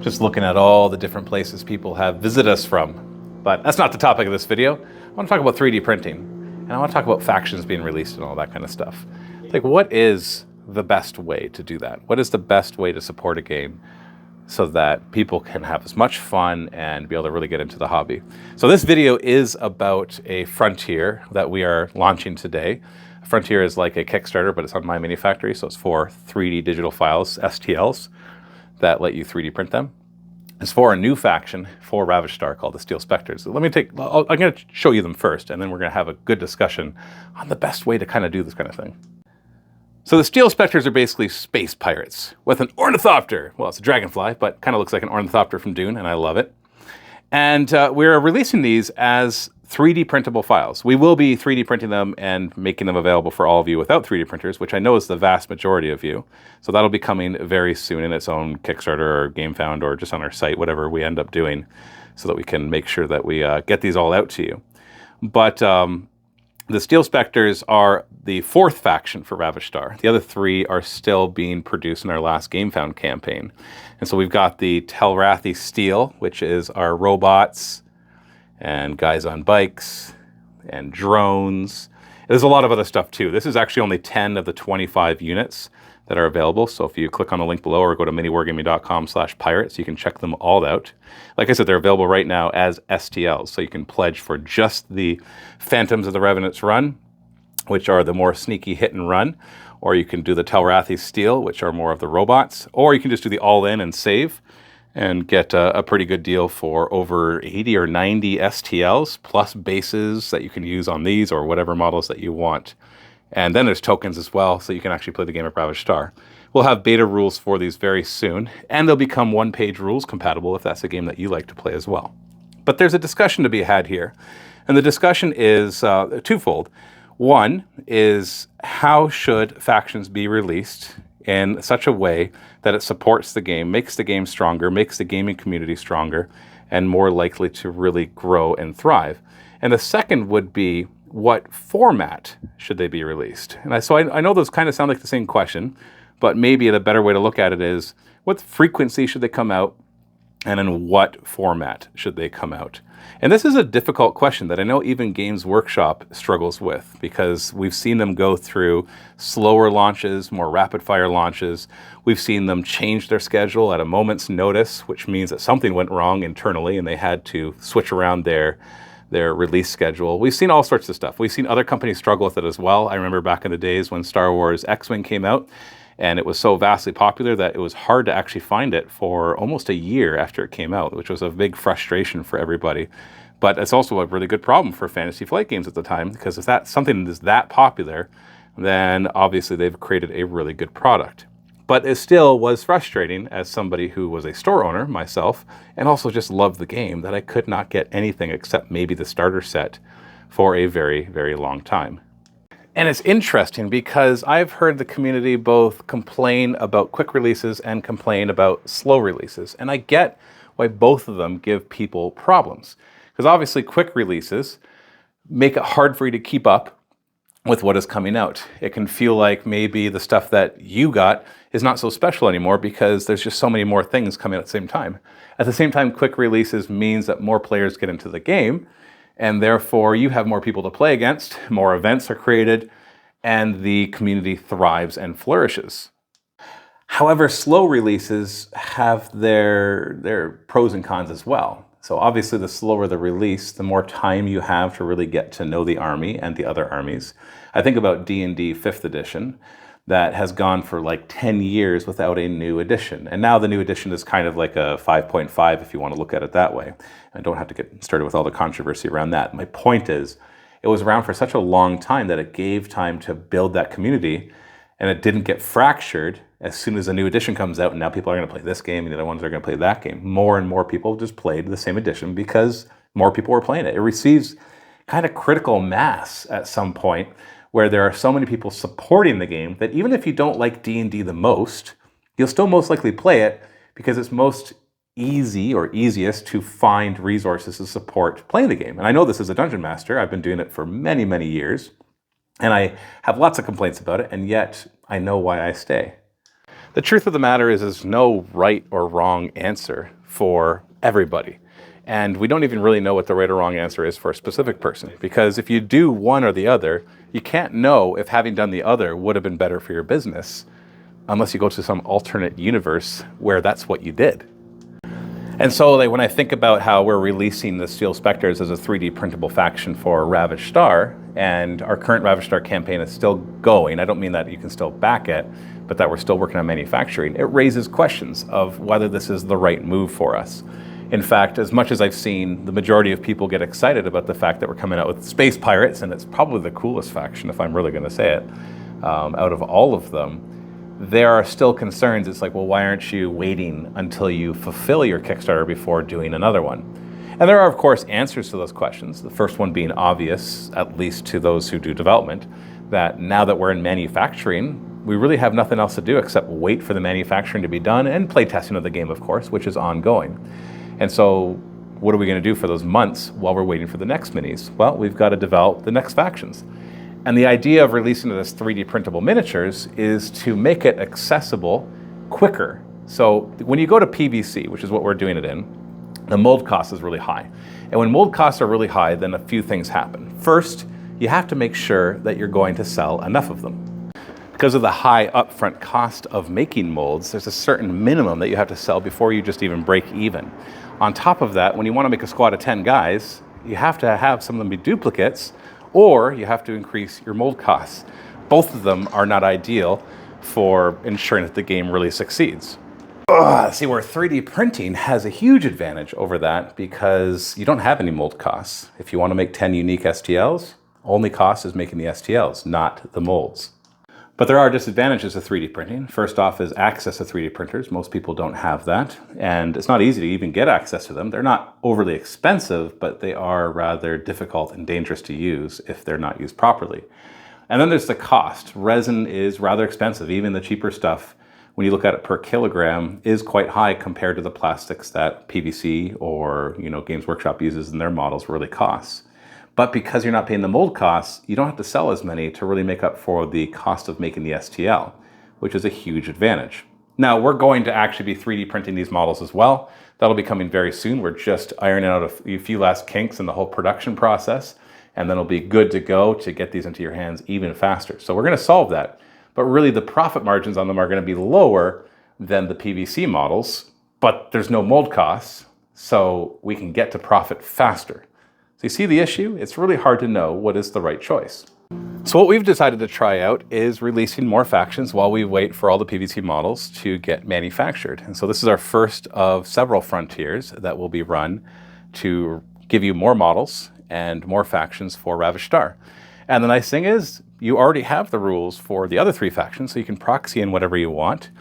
Just looking at all the different places people have visited us from. But that's not the topic of this video. I want to talk about 3D printing. And I want to talk about factions being released and all that kind of stuff. Like, what is the best way to do that? What is the best way to support a game so that people can have as much fun and be able to really get into the hobby? So this video is about a Frontier that we are launching today. Frontier is like a Kickstarter, but it's on My Mini Factory, so it's for 3D digital files, STLs, that let you 3D print them. It's for a new faction for Ravaged Star called the Steel Specters. I'm going to show you them first, and then we're going to have a good discussion on the best way to kind of do this kind of thing. So the Steel Specters are basically space pirates with an ornithopter. Well, it's a dragonfly, but kind of looks like an ornithopter from Dune, and I love it. And we're releasing these as 3D printable files. We will be 3D printing them and making them available for all of you without 3D printers, which I know is the vast majority of you. So that'll be coming very soon in its own Kickstarter or GameFound or just on our site, whatever we end up doing, so that we can make sure that we get these all out to you. But the Steel Specters are the fourth faction for Ravaged Star. The other three are still being produced in our last GameFound campaign. And so we've got the Telrathi Steel, which is our robots and guys on bikes and drones. There's a lot of other stuff too. This is actually only 10 of the 25 units that are available. So if you click on the link below or go to miniwargaming.com/pirates, you can check them all out. Like I said, they're available right now as STLs. So you can pledge for just the Phantoms of the Revenant's Run, which are the more sneaky hit and run, or you can do the Telrathi Steel, which are more of the robots, or you can just do the all-in and save and get a pretty good deal for over 80 or 90 STLs, plus bases that you can use on these or whatever models that you want. And then there's tokens as well, so you can actually play the game at Ravaged Star. We'll have beta rules for these very soon, and they'll become one-page rules compatible if that's a game that you like to play as well. But there's a discussion to be had here, and the discussion is twofold. One is, how should factions be released in such a way that it supports the game, makes the game stronger, makes the gaming community stronger, and more likely to really grow and thrive? And the second would be, what format should they be released? And so I know those kind of sound like the same question, but maybe a better way to look at it is, what frequency should they come out, and in what format should they come out? And this is a difficult question that I know even Games Workshop struggles with, because we've seen them go through slower launches, more rapid-fire launches. We've seen them change their schedule at a moment's notice, which means that something went wrong internally and they had to switch around their release schedule. We've seen all sorts of stuff. We've seen other companies struggle with it as well. I remember back in the days when Star Wars X-Wing came out, and it was so vastly popular that it was hard to actually find it for almost a year after it came out, which was a big frustration for everybody. But it's also a really good problem for Fantasy Flight Games at the time, because if something is that popular, then obviously they've created a really good product. But it still was frustrating as somebody who was a store owner myself, and also just loved the game, that I could not get anything except maybe the starter set for a very, very long time. And it's interesting because I've heard the community both complain about quick releases and complain about slow releases. And I get why both of them give people problems. Because obviously quick releases make it hard for you to keep up with what is coming out. It can feel like maybe the stuff that you got is not so special anymore because there's just so many more things coming at the same time. At the same time, quick releases means that more players get into the game, and therefore you have more people to play against, more events are created, and the community thrives and flourishes. However, slow releases have their pros and cons as well. So obviously the slower the release, the more time you have to really get to know the army and the other armies. I think about D&D 5th edition that has gone for like 10 years without a new edition. And now the new edition is kind of like a 5.5 if you want to look at it that way. I don't have to get started with all the controversy around that. My point is, it was around for such a long time that it gave time to build that community, and it didn't get fractured as soon as a new edition comes out, and now people are going to play this game and the other ones are going to play that game. More and more people just played the same edition because more people were playing it. It receives kind of critical mass at some point where there are so many people supporting the game that even if you don't like D&D the most, you'll still most likely play it because it's most easy or easiest to find resources to support playing the game. And I know this as a dungeon master. I've been doing it for many, many years, and I have lots of complaints about it, and yet I know why I stay. The truth of the matter is there's no right or wrong answer for everybody. And we don't even really know what the right or wrong answer is for a specific person. Because if you do one or the other, you can't know if having done the other would have been better for your business unless you go to some alternate universe where that's what you did. And so when I think about how we're releasing the Steel Specters as a 3D printable faction for Ravaged Star, and our current Ravaged Star campaign is still going, I don't mean that you can still back it, but that we're still working on manufacturing, it raises questions of whether this is the right move for us. In fact, as much as I've seen the majority of people get excited about the fact that we're coming out with Space Pirates, and it's probably the coolest faction, if I'm really going to say it, out of all of them, there are still concerns. It's like, well, why aren't you waiting until you fulfill your Kickstarter before doing another one? And there are, of course, answers to those questions. The first one being obvious, at least to those who do development, that now that we're in manufacturing, we really have nothing else to do except wait for the manufacturing to be done and play testing of the game, of course, which is ongoing. And so what are we going to do for those months while we're waiting for the next minis? Well, we've got to develop the next factions. And the idea of releasing it as 3D printable miniatures is to make it accessible quicker. So when you go to PVC, which is what we're doing it in, the mold cost is really high. And when mold costs are really high, then a few things happen. First, you have to make sure that you're going to sell enough of them. Because of the high upfront cost of making molds, there's a certain minimum that you have to sell before you just even break even. On top of that, when you want to make a squad of 10 guys, you have to have some of them be duplicates, or you have to increase your mold costs. Both of them are not ideal for ensuring that the game really succeeds. See, where 3D printing has a huge advantage over that because you don't have any mold costs. If you want to make 10 unique STLs, only cost is making the STLs, not the molds. But there are disadvantages to 3D printing. First off is access to 3D printers. Most people don't have that, and it's not easy to even get access to them. They're not overly expensive, but they are rather difficult and dangerous to use if they're not used properly. And then there's the cost. Resin is rather expensive. Even the cheaper stuff, when you look at it per kilogram, is quite high compared to the plastics that PVC or Games Workshop uses in their models really costs. But because you're not paying the mold costs, you don't have to sell as many to really make up for the cost of making the STL, which is a huge advantage. Now, we're going to actually be 3D printing these models as well. That'll be coming very soon. We're just ironing out a few last kinks in the whole production process, and then it'll be good to go to get these into your hands even faster. So we're going to solve that. But really, the profit margins on them are going to be lower than the PVC models, but there's no mold costs, so we can get to profit faster. So you see the issue? It's really hard to know what is the right choice. So what we've decided to try out is releasing more factions while we wait for all the PVC models to get manufactured. And so this is our first of several frontiers that will be run to give you more models and more factions for Ravaged Star. And the nice thing is you already have the rules for the other 3 factions, so you can proxy in whatever you want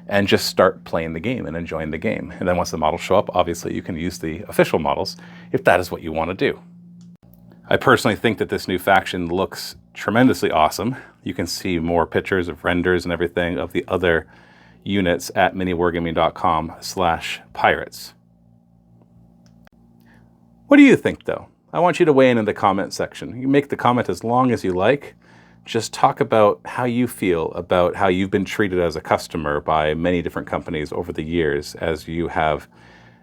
and just start playing the game and enjoying the game. And then once the models show up, obviously you can use the official models if that is what you want to do. I personally think that this new faction looks tremendously awesome. You can see more pictures of renders and everything of the other units at miniwargaming.com/pirates. What do you think though? I want you to weigh in the comment section. You can make the comment as long as you like. Just talk about how you feel about how you've been treated as a customer by many different companies over the years as you have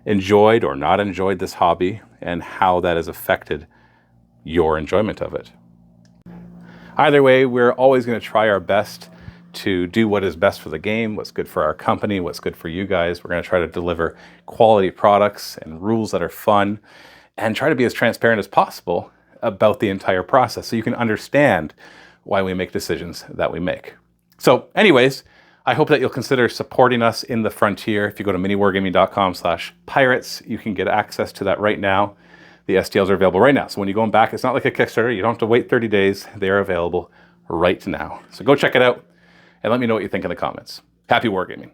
enjoyed or not enjoyed this hobby and how that has affected your enjoyment of it. Either way, we're always going to try our best to do what is best for the game, what's good for our company, what's good for you guys. We're going to try to deliver quality products and rules that are fun and try to be as transparent as possible about the entire process so you can understand why we make decisions that we make. So anyways, I hope that you'll consider supporting us in the frontier. If you go to miniwargaming.com/pirates, you can get access to that right now. The STLs are available right now. So when you're going back, it's not like a Kickstarter. You don't have to wait 30 days. They are available right now. So go check it out and let me know what you think in the comments. Happy wargaming.